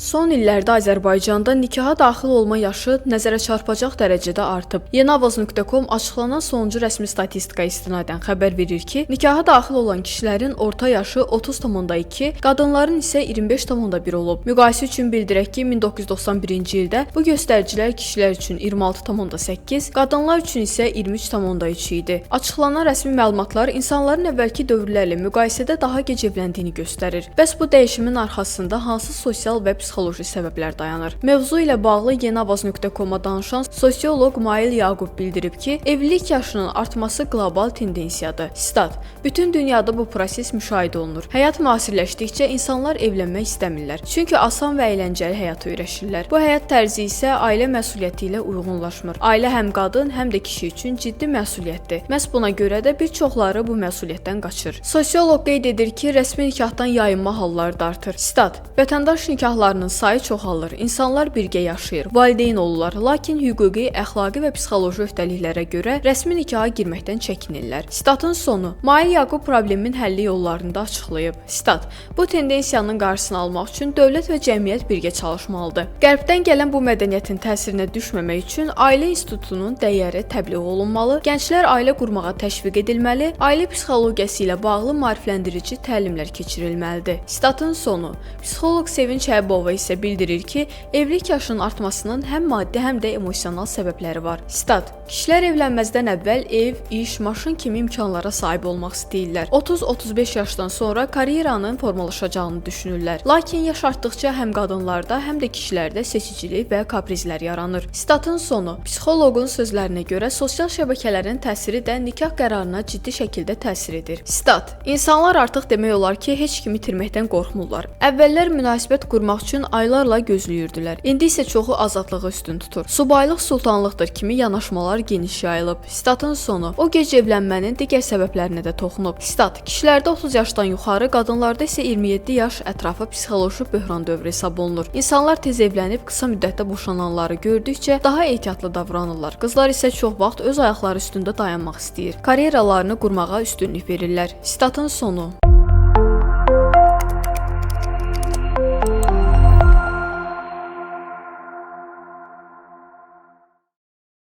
Son illərdə Azərbaycanda nikaha daxil olma yaşı nəzərə çarpacaq dərəcədə artıb. Yenavaz.com açıqlanan sonuncu rəsmi statistika istinadən xəbər verir ki, nikaha daxil olan kişilərin orta yaşı 30,2, qadınların isə 25,1 olub. Müqayisə üçün bildirək ki, 1991-ci ildə bu göstəricilər kişilər üçün 26,8, qadınlar üçün isə 23,3 idi. Açıqlanan rəsmi məlumatlar insanların əvvəlki dövrlərlə müqayisədə daha gec evləndiyini göstərir. Bəs bu dəyişimin arxasında hansı sosial və psixoloji səbəblər dayanır? Mövzu ilə bağlı Yenavaz.com-a danışan sosioloq Mail Yaqub bildirib ki, evlilik yaşının artması qlobal tendensiyadır. Stat: bütün dünyada bu proses müşahidə olunur. Həyat müasirləşdikcə insanlar evlənmək istəmirlər. Çünki asan və əyləncəli həyata öyrəşirlər. Bu həyat tərzi isə ailə məsuliyyəti ilə uyğunlaşmır. Ailə həm qadın, həm də kişi üçün ciddi məsuliyyətdir. Məhz buna görə də bir çoxları bu məsuliyyətdən qaçır. Sosioloq qeyd edir ki, rəsmi nikahdan yayınma halları da artır. Stat: vətəndaş nikahlarının sayı çoxalır. İnsanlar birgə yaşayır, valideyn olurlar, lakin hüquqi, əxlaqi və psixoloji öhdəliklərə görə rəsmi nikaha girməkdən çəkinirlər. Statın sonu. Mail Yaqub problemin həlli yollarını da açıqlayıb. Stat: bu tendensiyanın qarşısını almaq üçün dövlət və cəmiyyət birgə çalışmalıdır. Qərbdən gələn bu mədəniyyətin təsirinə düşməmək üçün ailə institutunun dəyəri təbliğ olunmalı, gənclər ailə qurmağa təşviq edilməli, ailə psixologiyası ilə bağlı maarifləndirici təlimlər keçirilməlidir. Statın sonu. Psixoloq Sevinç Həbova isə bildirir ki, evlilik yaşının artmasının həm maddi, həm də emosional səbəbləri var. Stat: kişilər evlənməzdən əvvəl ev, iş, maşın kimi imkanlara sahib olmaq istəyirlər. 30-35 yaşdan sonra karyeranın formalaşacağını düşünürlər. Lakin yaş artdıqca həm qadınlarda, həm də kişilərdə seçicilik və kaprizlər yaranır. Statın sonu. Psixoloqun sözlərinə görə sosial şəbəkələrin təsiri də nikah qərarına ciddi şəkildə təsir edir. Stat: insanlar artıq demək olar ki, heç kimi itirməkdən qorxmurlar. Əvvəllər münasibət qurmaq üçün aylarla gözləyirdilər. İndi isə çoxu azadlığı üstün tutur. Subaylıq sultanlıqdır kimi yanaşmalar geniş yayılıb. Statın sonu. O gec evlənmənin digər səbəblərinə də toxunub. Stat: kişilərdə 30 yaşdan yuxarı, qadınlarda isə 27 yaş ətrafı psixoloji böhran dövrü hesab olunur. İnsanlar tez evlənib qısa müddətdə boşananları gördükcə daha ehtiyatlı davranırlar. Qızlar isə çox vaxt öz ayaqları üstündə dayanmaq istəyir. Karyeralarını qurmağa üstünlük verirlər. Statın sonu.